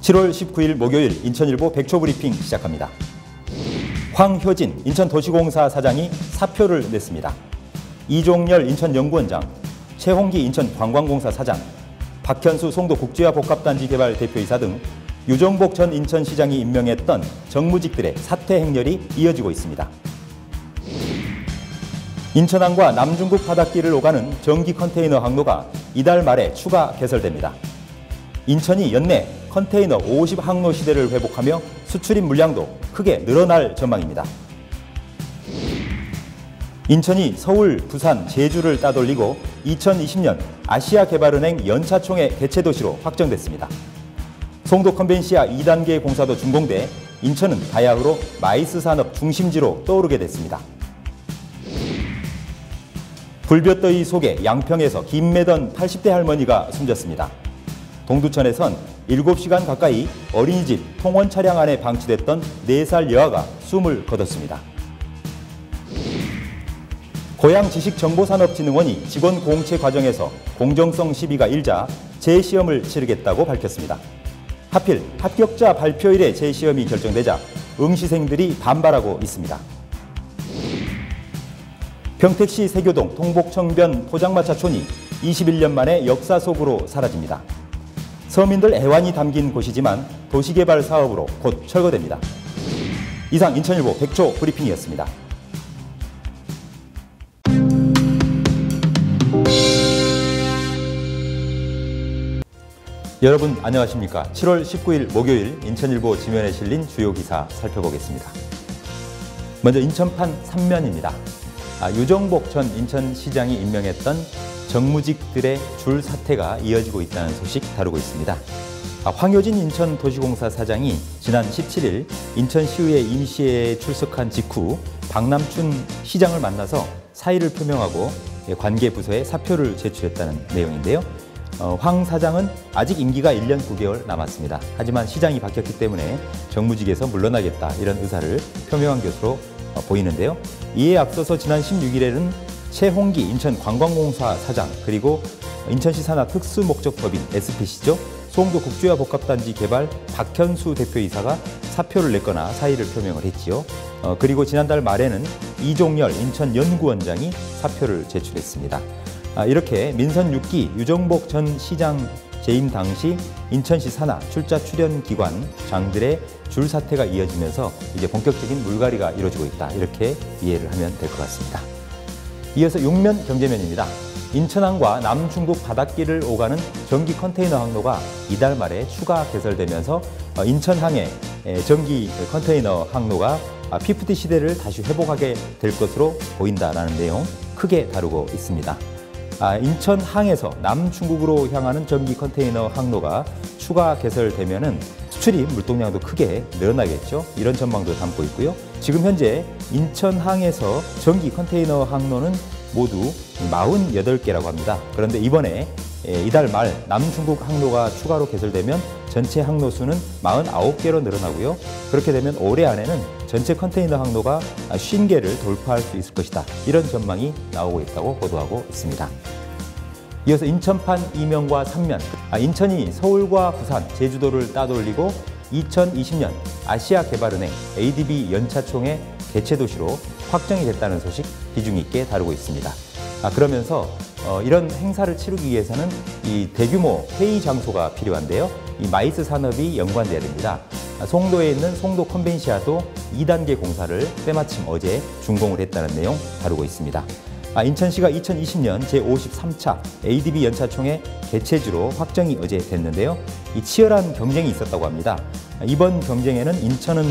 7월 19일 목요일 인천일보 백초브리핑 시작합니다. 황효진 인천도시공사 사장이 사표를 냈습니다. 이종열 인천연구원장, 최홍기 인천관광공사 사장, 박현수 송도 국제화복합단지 개발 대표이사 등 유정복 전 인천시장이 임명했던 정무직들의 사퇴 행렬이 이어지고 있습니다. 인천항과 남중국 바닷길을 오가는 전기 컨테이너 항로가 이달 말에 추가 개설됩니다. 인천이 연내 컨테이너 50 항로 시대를 회복하며 수출입 물량도 크게 늘어날 전망입니다. 인천이 서울, 부산, 제주를 따돌리고 2020년 아시아개발은행 연차총회 개최도시로 확정됐습니다. 송도 컨벤시아 2단계 공사도 준공돼 인천은 바야흐로 마이스 산업 중심지로 떠오르게 됐습니다. 불볕더위 속에 양평에서 김 매던 80대 할머니가 숨졌습니다. 동두천에선 7시간 가까이 어린이집 통원 차량 안에 방치됐던 4살 여아가 숨을 거뒀습니다. 고양지식정보산업진흥원이 직원 공채 과정에서 공정성 시비가 일자 재시험을 치르겠다고 밝혔습니다. 하필 합격자 발표일에 재시험이 결정되자 응시생들이 반발하고 있습니다. 평택시 세교동 동복청변 포장마차촌이 21년 만에 역사 속으로 사라집니다. 서민들 애환이 담긴 곳이지만 도시개발 사업으로 곧 철거됩니다. 이상 인천일보 백초 브리핑이었습니다. 여러분 안녕하십니까? 7월 19일 목요일 인천일보 지면에 실린 주요 기사 살펴보겠습니다. 먼저 인천판 3면입니다. 유정복 전 인천시장이 임명했던 정무직들의 줄 사퇴가 이어지고 있다는 소식 다루고 있습니다. 황효진 인천도시공사 사장이 지난 17일 인천시의회 임시회에 출석한 직후 박남춘 시장을 만나서 사의를 표명하고 관계 부서에 사표를 제출했다는 내용인데요. 황 사장은 아직 임기가 1년 9개월 남았습니다. 하지만 시장이 바뀌었기 때문에 정무직에서 물러나겠다 이런 의사를 표명한 것으로 보이는데요. 이에 앞서서 지난 16일에는 최홍기 인천관광공사 사장 그리고 인천시 산하 특수목적법인 SPC죠. 송도 국제화복합단지 개발 박현수 대표이사가 사표를 냈거나 사의를 표명을 했지요. 그리고 지난달 말에는 이종열 인천연구원장이 사표를 제출했습니다. 이렇게 민선 6기 유정복 전 시장 재임 당시 인천시 산하 출자 출연 기관 장들의 줄 사퇴가 이어지면서 이제 본격적인 물갈이가 이루어지고 있다. 이렇게 이해를 하면 될 것 같습니다. 이어서 6면 경제면입니다. 인천항과 남중국 바닷길을 오가는 전기 컨테이너 항로가 이달 말에 추가 개설되면서 인천항의 전기 컨테이너 항로가 PFT 시대를 다시 회복하게 될 것으로 보인다라는 내용 크게 다루고 있습니다. 인천항에서 남중국으로 향하는 전기 컨테이너 항로가 추가 개설되면은 수출입 물동량도 크게 늘어나겠죠. 이런 전망도 담고 있고요. 지금 현재 인천항에서 전기 컨테이너 항로는 모두 48개라고 합니다. 그런데 이번에 이달 말 남중국 항로가 추가로 개설되면 전체 항로 수는 49개로 늘어나고요. 그렇게 되면 올해 안에는 전체 컨테이너 항로가 50개를 돌파할 수 있을 것이다. 이런 전망이 나오고 있다고 보도하고 있습니다. 이어서 인천판 2면과 3면. 인천이 서울과 부산, 제주도를 따돌리고 2020년 아시아개발은행 ADB 연차총회 개최도시로 확정이 됐다는 소식 비중 있게 다루고 있습니다. 그러면서 이런 행사를 치르기 위해서는 이 대규모 회의 장소가 필요한데요. 이 마이스 산업이 연관돼야 됩니다. 송도에 있는 송도 컨벤시아도 2단계 공사를 때마침 어제 준공을 했다는 내용 다루고 있습니다. 인천시가 2020년 제53차 ADB 연차총회 개최지로 확정이 어제 됐는데요. 이 치열한 경쟁이 있었다고 합니다. 이번 경쟁에는 인천은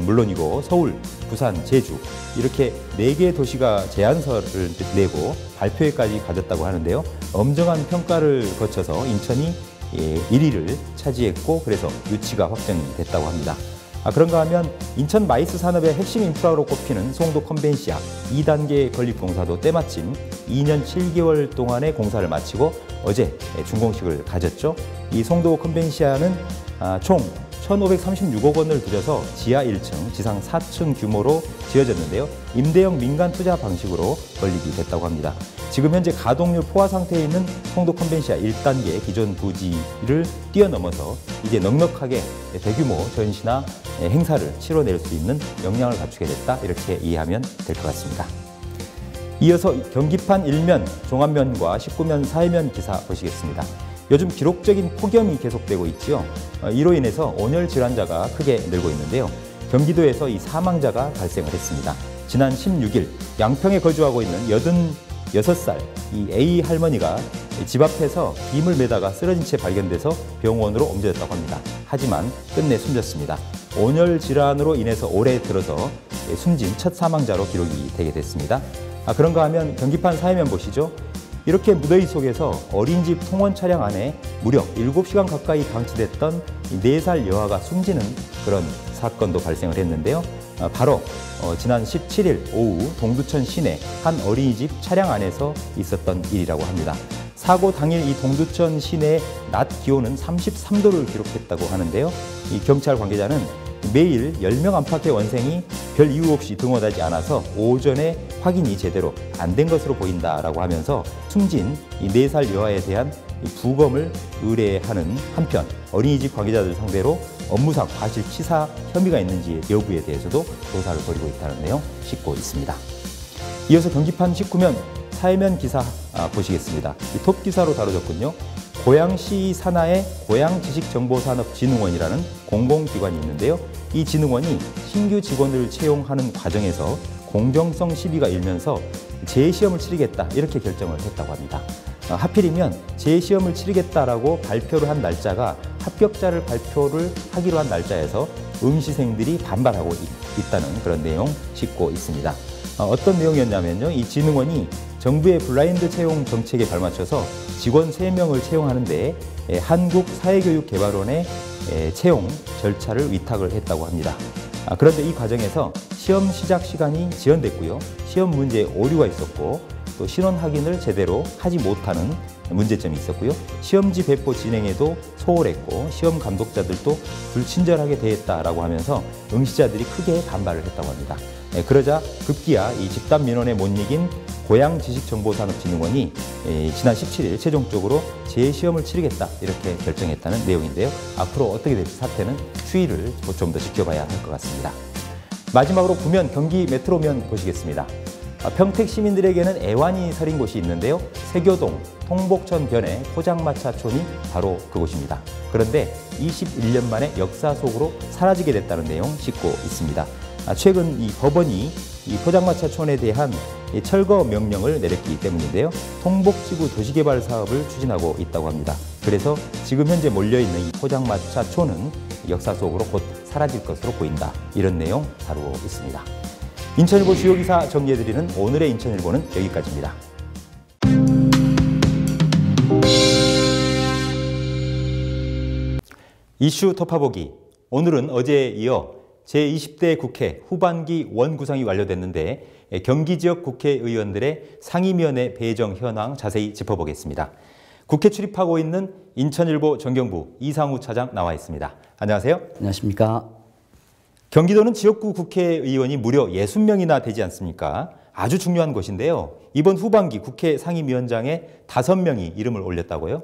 물론이고 서울, 부산, 제주 이렇게 4개 도시가 제안서를 내고 발표회까지 가졌다고 하는데요. 엄정한 평가를 거쳐서 인천이 1위를 차지했고 그래서 유치가 확정이 됐다고 합니다. 그런가 하면 인천 마이스 산업의 핵심 인프라로 꼽히는 송도 컨벤시아 2단계 건립공사도 때마침 2년 7개월 동안의 공사를 마치고 어제 준공식을 가졌죠. 이 송도 컨벤시아는 총 1,536억 원을 들여서 지하 1층, 지상 4층 규모로 지어졌는데요. 임대형 민간 투자 방식으로 건립이 됐다고 합니다. 지금 현재 가동률 포화 상태에 있는 송도 컨벤시아 1단계 기존 부지를 뛰어넘어서 이제 넉넉하게 대규모 전시나 행사를 치러낼 수 있는 역량을 갖추게 됐다, 이렇게 이해하면 될 것 같습니다. 이어서 경기판 1면, 종합면과 19면, 사회면 기사 보시겠습니다. 요즘 기록적인 폭염이 계속되고 있지요. 이로 인해서 온열 질환자가 크게 늘고 있는데요. 경기도에서 이 사망자가 발생을 했습니다. 지난 16일 양평에 거주하고 있는 86살 이 A 할머니가 집 앞에서 김을 매다가 쓰러진 채 발견돼서 병원으로 옮겨졌다고 합니다. 하지만 끝내 숨졌습니다. 온열 질환으로 인해서 올해 들어서 숨진 첫 사망자로 기록이 되게 됐습니다. 그런가 하면 경기판 사회면 보시죠. 이렇게 무더위 속에서 어린이집 통원 차량 안에 무려 7시간 가까이 방치됐던 4살 여아가 숨지는 그런 사건도 발생을 했는데요. 바로 지난 17일 오후 동두천 시내 한 어린이집 차량 안에서 있었던 일이라고 합니다. 사고 당일 이 동두천 시내 낮 기온은 33도를 기록했다고 하는데요. 이 경찰 관계자는 매일 10명 안팎의 원생이 별 이유 없이 등원하지 않아서 오전에 확인이 제대로 안 된 것으로 보인다라고 하면서 숨진 이 4살 여아에 대한 부검을 의뢰하는 한편 어린이집 관계자들 상대로 업무상 과실치사 혐의가 있는지 여부에 대해서도 조사를 벌이고 있다는 내용 싣고 있습니다. 이어서 경기판 19면 사회면 기사 보시겠습니다. 이 톱 기사로 다뤄졌군요. 고양시 산하에 고양지식정보산업진흥원이라는 공공기관이 있는데요. 이 진흥원이 신규 직원을 채용하는 과정에서 공정성 시비가 일면서 재시험을 치르겠다, 이렇게 결정을 했다고 합니다. 하필이면 재시험을 치르겠다라고 발표를 한 날짜가 합격자를 발표를 하기로 한 날짜에서 응시생들이 반발하고 있다는 그런 내용 싣고 있습니다. 어떤 내용이었냐면요. 이 진흥원이 정부의 블라인드 채용 정책에 발맞춰서 직원 3명을 채용하는데 한국사회교육개발원에 채용 절차를 위탁을 했다고 합니다. 그런데 이 과정에서 시험 시작 시간이 지연됐고요. 시험 문제에 오류가 있었고 또 신원 확인을 제대로 하지 못하는 문제점이 있었고요. 시험지 배포 진행에도 소홀했고 시험 감독자들도 불친절하게 대했다라고 하면서 응시자들이 크게 반발을 했다고 합니다. 그러자 급기야 이 집단 민원에 못 이긴 고양지식정보산업진흥원이 지난 17일 최종적으로 재시험을 치르겠다, 이렇게 결정했다는 내용인데요. 앞으로 어떻게 될지 사태는 추이를 좀 더 지켜봐야 할 것 같습니다. 마지막으로 구면, 경기 메트로면 보시겠습니다. 평택 시민들에게는 애환이 서린 곳이 있는데요. 세교동 통복천 변의 포장마차촌이 바로 그곳입니다. 그런데 21년 만에 역사 속으로 사라지게 됐다는 내용 싣고 있습니다. 최근 이 법원이 이 포장마차촌에 대한 철거 명령을 내렸기 때문인데요. 통복지구 도시개발 사업을 추진하고 있다고 합니다. 그래서 지금 현재 몰려있는 이 포장마차촌은 역사 속으로 곧 사라질 것으로 보인다, 이런 내용 다루고 있습니다. 인천일보 주요 기사 정리해드리는 오늘의 인천일보는 여기까지입니다. 이슈 톱파보기. 오늘은 어제에 이어 제20대 국회 후반기 원구성이 완료됐는데 경기 지역 국회의원들의 상임위원회 배정 현황 자세히 짚어보겠습니다. 국회 출입하고 있는 인천일보 정경부 이상우 차장 나와 있습니다. 안녕하세요. 안녕하십니까. 경기도는 지역구 국회의원이 무려 60명이나 되지 않습니까? 아주 중요한 곳인데요. 이번 후반기 국회 상임위원장에 5명이 이름을 올렸다고요?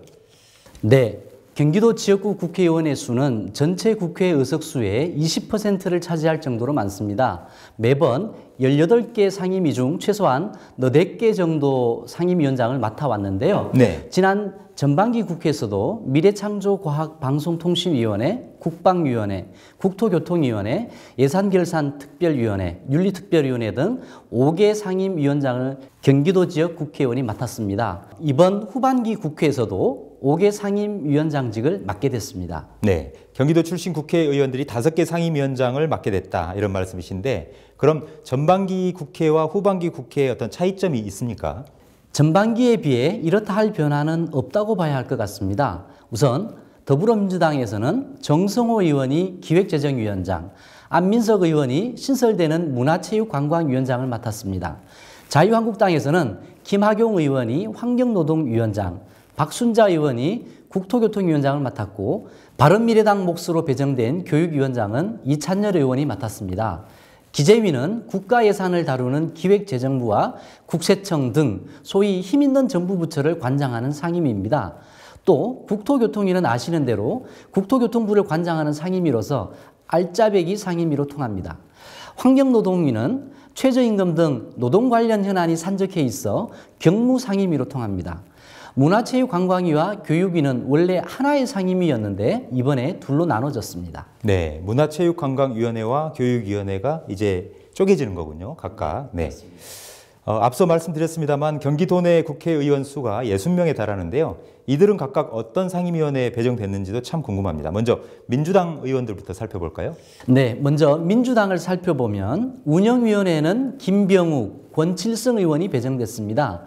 네. 경기도 지역구 국회의원의 수는 전체 국회 의석수의 20%를 차지할 정도로 많습니다. 매번 18개 상임위 중 최소한 4개 정도 상임위원장을 맡아왔는데요. 네. 지난 전반기 국회에서도 미래창조과학방송통신위원회, 국방위원회, 국토교통위원회, 예산결산특별위원회, 윤리특별위원회 등 5개 상임위원장을 경기도 지역 국회의원이 맡았습니다. 이번 후반기 국회에서도 5개 상임위원장직을 맡게 됐습니다. 네, 경기도 출신 국회의원들이 5개 상임위원장을 맡게 됐다, 이런 말씀이신데 그럼 전반기 국회와 후반기 국회의 어떤 차이점이 있습니까? 전반기에 비해 이렇다 할 변화는 없다고 봐야 할 것 같습니다. 우선 더불어민주당에서는 정성호 의원이 기획재정위원장, 안민석 의원이 신설되는 문화체육관광위원장을 맡았습니다. 자유한국당에서는 김학용 의원이 환경노동위원장, 박순자 의원이 국토교통위원장을 맡았고 바른미래당 몫으로 배정된 교육위원장은 이찬열 의원이 맡았습니다. 기재위는 국가 예산을 다루는 기획재정부와 국세청 등 소위 힘있는 정부 부처를 관장하는 상임위입니다. 또 국토교통위는 아시는 대로 국토교통부를 관장하는 상임위로서 알짜배기 상임위로 통합니다. 환경노동위는 최저임금 등 노동 관련 현안이 산적해 있어 경무상임위로 통합니다. 문화체육관광위와 교육위는 원래 하나의 상임위였는데 이번에 둘로 나눠졌습니다. 네, 문화체육관광위원회와 교육위원회가 이제 쪼개지는 거군요, 각각. 네. 앞서 말씀드렸습니다만 경기도 내 국회의원 수가 60명에 달하는데요. 이들은 각각 어떤 상임위원회에 배정됐는지도 참 궁금합니다. 먼저 민주당 의원들부터 살펴볼까요? 네, 먼저 민주당을 살펴보면 운영위원회에는 김병욱, 권칠성 의원이 배정됐습니다.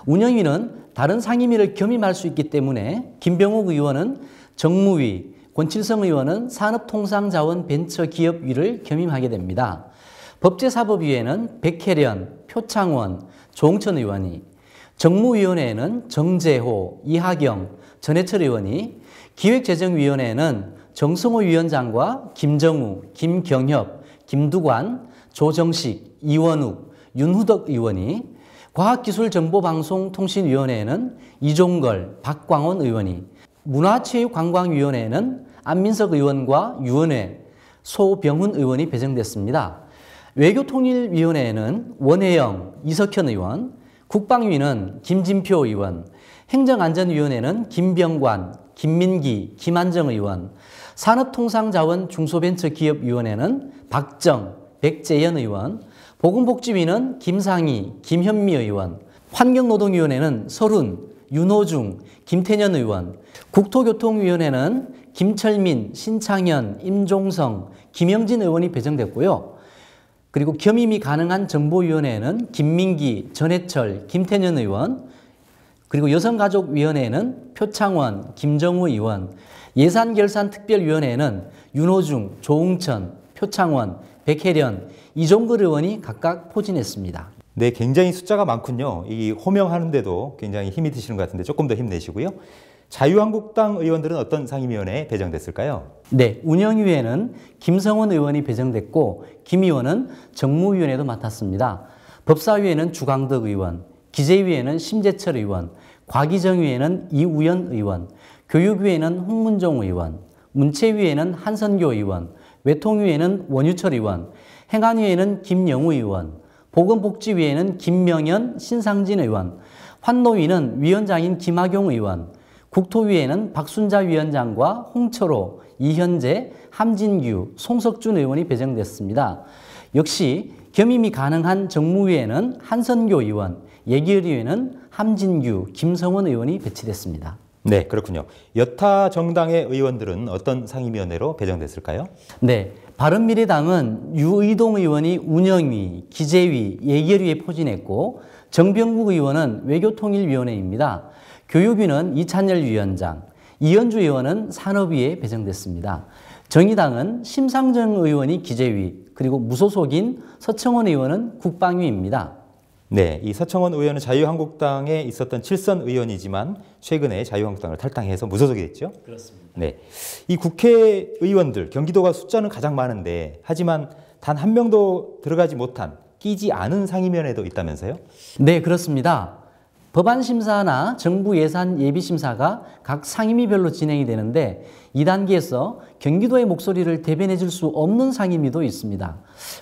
운영위는 다른 상임위를 겸임할 수 있기 때문에 김병욱 의원은 정무위, 권칠성 의원은 산업통상자원벤처기업위를 겸임하게 됩니다. 법제사법위에는 백혜련, 표창원, 조홍천 의원이, 정무위원회에는 정재호, 이하경, 전해철 의원이, 기획재정위원회에는 정성호 위원장과 김정우, 김경협, 김두관, 조정식, 이원욱, 윤후덕 의원이, 과학기술정보방송통신위원회에는 이종걸, 박광원 의원이, 문화체육관광위원회에는 안민석 의원과 유은혜, 소병훈 의원이 배정됐습니다. 외교통일위원회에는 원혜영, 이석현 의원, 국방위는 김진표 의원, 행정안전위원회는 김병관, 김민기, 김한정 의원, 산업통상자원중소벤처기업위원회는 박정, 백재현 의원, 보건복지위는 김상희, 김현미 의원, 환경노동위원회는 설훈, 윤호중, 김태년 의원, 국토교통위원회는 김철민, 신창현, 임종성, 김영진 의원이 배정됐고요. 그리고 겸임이 가능한 정보위원회에는 김민기, 전해철, 김태년 의원, 그리고 여성가족위원회에는 표창원, 김정우 의원, 예산결산특별위원회에는 윤호중, 조웅천, 표창원, 백혜련, 이종걸 의원이 각각 포진했습니다. 네, 굉장히 숫자가 많군요. 이 호명하는데도 굉장히 힘이 드시는 것 같은데 조금 더 힘내시고요. 자유한국당 의원들은 어떤 상임위원회에 배정됐을까요? 네, 운영위에는 김성원 의원이 배정됐고 김 의원은 정무위원회도 맡았습니다. 법사위에는 주광덕 의원, 기재위에는 심재철 의원, 과기정위에는 이우연 의원, 교육위에는 홍문종 의원, 문체위에는 한선교 의원, 외통위에는 원유철 의원, 행안위에는 김영우 의원, 보건복지위에는 김명현, 신상진 의원, 환노위는 위원장인 김학용 의원, 국토위에는 박순자 위원장과 홍철호, 이현재, 함진규, 송석준 의원이 배정됐습니다. 역시 겸임이 가능한 정무위에는 한선교 의원, 예결위에는 함진규, 김성원 의원이 배치됐습니다. 네, 그렇군요. 여타 정당의 의원들은 어떤 상임위원회로 배정됐을까요? 네, 바른미래당은 유의동 의원이 운영위, 기재위, 예결위에 포진했고 정병국 의원은 외교통일위원회입니다. 교육위는 이찬열 위원장, 이현주 의원은 산업위에 배정됐습니다. 정의당은 심상정 의원이 기재위, 그리고 무소속인 서청원 의원은 국방위입니다. 네, 이 서청원 의원은 자유한국당에 있었던 7선 의원이지만 최근에 자유한국당을 탈당해서 무소속이 됐죠? 그렇습니다. 네, 이 국회의원들, 경기도가 숫자는 가장 많은데 하지만 단 한 명도 들어가지 못한, 끼지 않은 상임위원회도 있다면서요? 네, 그렇습니다. 법안심사나 정부 예산 예비심사가 각 상임위별로 진행이 되는데 2단계에서 경기도의 목소리를 대변해 줄 수 없는 상임위도 있습니다.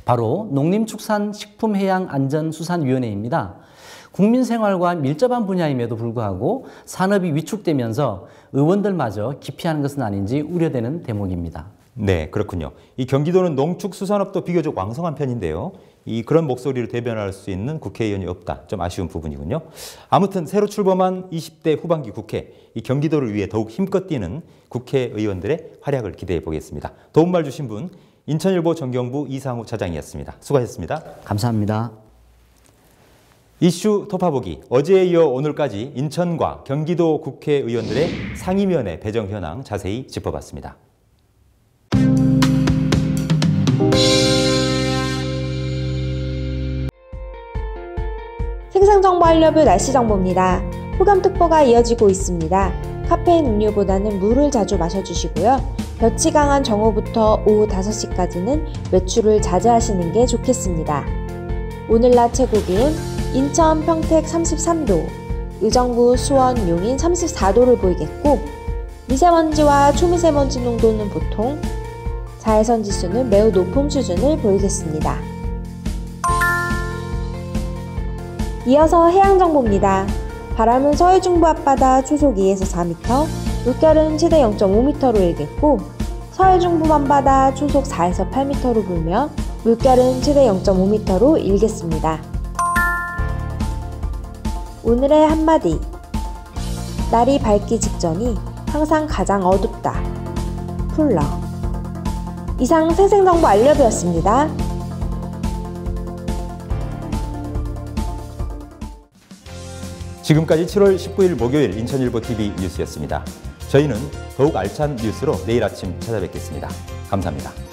바로 농림축산식품해양안전수산위원회입니다. 국민생활과 밀접한 분야임에도 불구하고 산업이 위축되면서 의원들마저 기피하는 것은 아닌지 우려되는 대목입니다. 네, 그렇군요. 이 경기도는 농축수산업도 비교적 왕성한 편인데요. 그런 목소리를 대변할 수 있는 국회의원이 없다. 좀 아쉬운 부분이군요. 아무튼 새로 출범한 20대 후반기 국회, 이 경기도를 위해 더욱 힘껏 뛰는 국회의원들의 활약을 기대해 보겠습니다. 도움말 주신 분, 인천일보 정경부 이상우 차장이었습니다. 수고하셨습니다. 감사합니다. 이슈 토파보기, 어제에 이어 오늘까지 인천과 경기도 국회의원들의 상임위원회 배정 현황 자세히 짚어봤습니다. 생생정보하려뷰 날씨정보입니다. 폭염특보가 이어지고 있습니다. 카페인 음료보다는 물을 자주 마셔주시고요. 볕이 강한 정오부터 오후 5시까지는 외출을 자제하시는 게 좋겠습니다. 오늘 낮 최고 기온 인천 평택 33도, 의정부 수원 용인 34도를 보이겠고 미세먼지와 초미세먼지 농도는 보통, 자외선 지수는 매우 높은 수준을 보이겠습니다. 이어서 해양정보입니다. 바람은 서해중부 앞바다 초속 2에서 4m, 물결은 최대 0.5m로 일겠고 서해중부 먼바다 초속 4에서 8m로 불며 물결은 최대 0.5m로 일겠습니다. 오늘의 한마디. 날이 밝기 직전이 항상 가장 어둡다. 풀러. 이상 생생정보 알려드렸습니다. 지금까지 7월 19일 목요일 인천일보TV 뉴스였습니다. 저희는 더욱 알찬 뉴스로 내일 아침 찾아뵙겠습니다. 감사합니다.